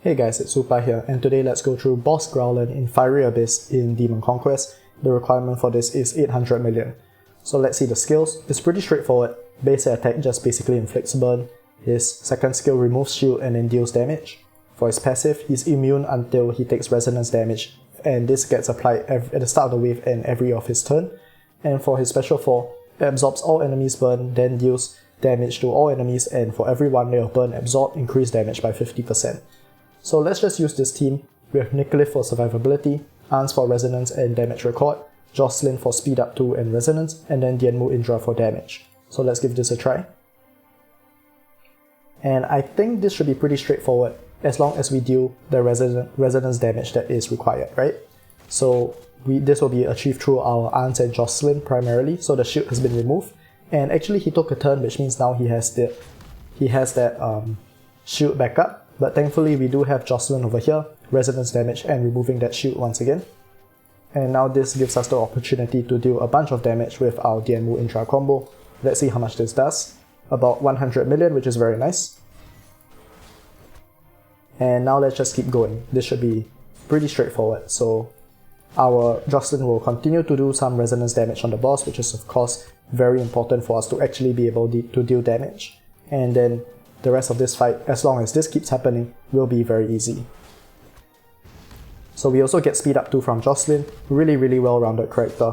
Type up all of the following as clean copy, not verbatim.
Hey guys, it's Supa here, and today let's go through Boss Graulen in Fiery Abyss in Demon Conquest. The requirement for this is 800 million. So let's see the skills. It's pretty straightforward. Base attack just basically inflicts burn. His second skill removes shield and then deals damage. For his passive, he's immune until he takes resonance damage, and this gets applied at the start of the wave and every of his turn. And for his special 4, it absorbs all enemies' burn, then deals damage to all enemies, and for every 1 layer of burn absorbed, increase damage by 50%. So let's just use this team with Nicholas for survivability, Ans for resonance and damage record, Jocelyn for speed up 2 and resonance, and then Dianmu Indra for damage. So let's give this a try. And I think this should be pretty straightforward as long as we deal the resonance damage that is required, right? So this will be achieved through our Ans and Jocelyn primarily, so the shield has been removed. And actually he took a turn, which means now he has that shield backup. But thankfully we do have Jocelyn over here, resonance damage and removing that shield once again. And now this gives us the opportunity to deal a bunch of damage with our Dianmu Indra combo. Let's see how much this does. About 100 million, which is very nice. And now let's just keep going. This should be pretty straightforward. So our Jocelyn will continue to do some resonance damage on the boss, which is of course very important for us to actually be able to deal damage. And then the rest of this fight, as long as this keeps happening, will be very easy. So we also get speed up 2 from Jocelyn, really well-rounded character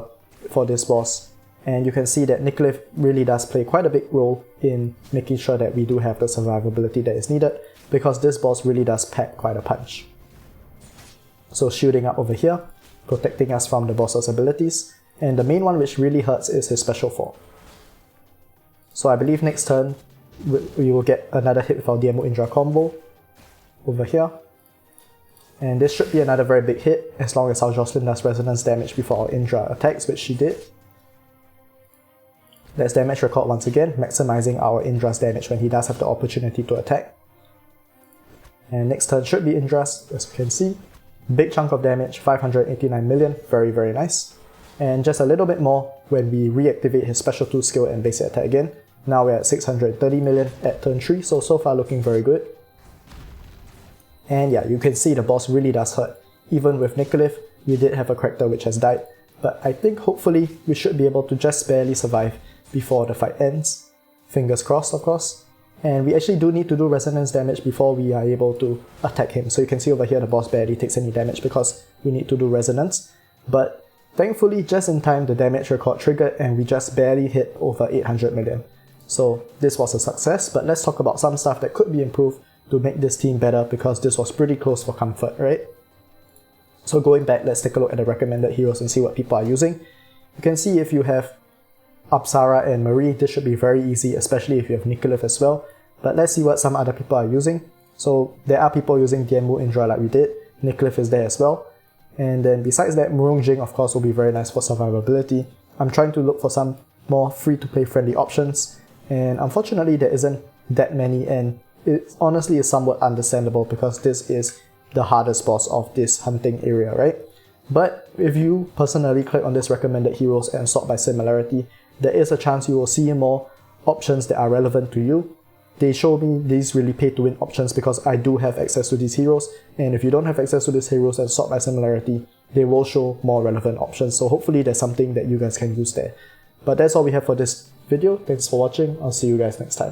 for this boss. And you can see that Nicholas really does play quite a big role in making sure that we do have the survivability that is needed, because this boss really does pack quite a punch. So shielding up over here, protecting us from the boss's abilities, and the main one which really hurts is his special 4. So I believe next turn, we will get another hit with our Dianmu Indra combo over here. And this should be another very big hit as long as our Jocelyn does resonance damage before our Indra attacks, which she did. Let's damage record once again, maximizing our Indra's damage when he does have the opportunity to attack. And next turn should be Indra's, as you can see. Big chunk of damage, 589 million, very nice. And just a little bit more when we reactivate his special 2 skill and basic attack again. Now we're at 630 million at turn 3, so far looking very good. And yeah, you can see the boss really does hurt. Even with Nicholas, we did have a character which has died, but I think hopefully we should be able to just barely survive before the fight ends. Fingers crossed, of course. And we actually do need to do resonance damage before we are able to attack him. So you can see over here the boss barely takes any damage because we need to do resonance. But thankfully, just in time, the damage record triggered and we just barely hit over 800 million. So this was a success, but let's talk about some stuff that could be improved to make this team better, because this was pretty close for comfort, right? So going back, let's take a look at the recommended heroes and see what people are using. You can see if you have Apsara and Marie, this should be very easy, especially if you have Nicholas as well. But let's see what some other people are using. So there are people using Dianmu Indra like we did. Nicholas is there as well. And then besides that, Murung Jing of course will be very nice for survivability. I'm trying to look for some more free-to-play friendly options. And unfortunately there isn't that many, and it honestly is somewhat understandable because this is the hardest boss of this hunting area, right? But if you personally click on this recommended heroes and sort by similarity, there is a chance you will see more options that are relevant to you. They show me these really pay to win options because I do have access to these heroes, and if you don't have access to these heroes and sort by similarity, they will show more relevant options. So hopefully there's something that you guys can use there. But that's all we have for this video. Thanks for watching. I'll see you guys next time.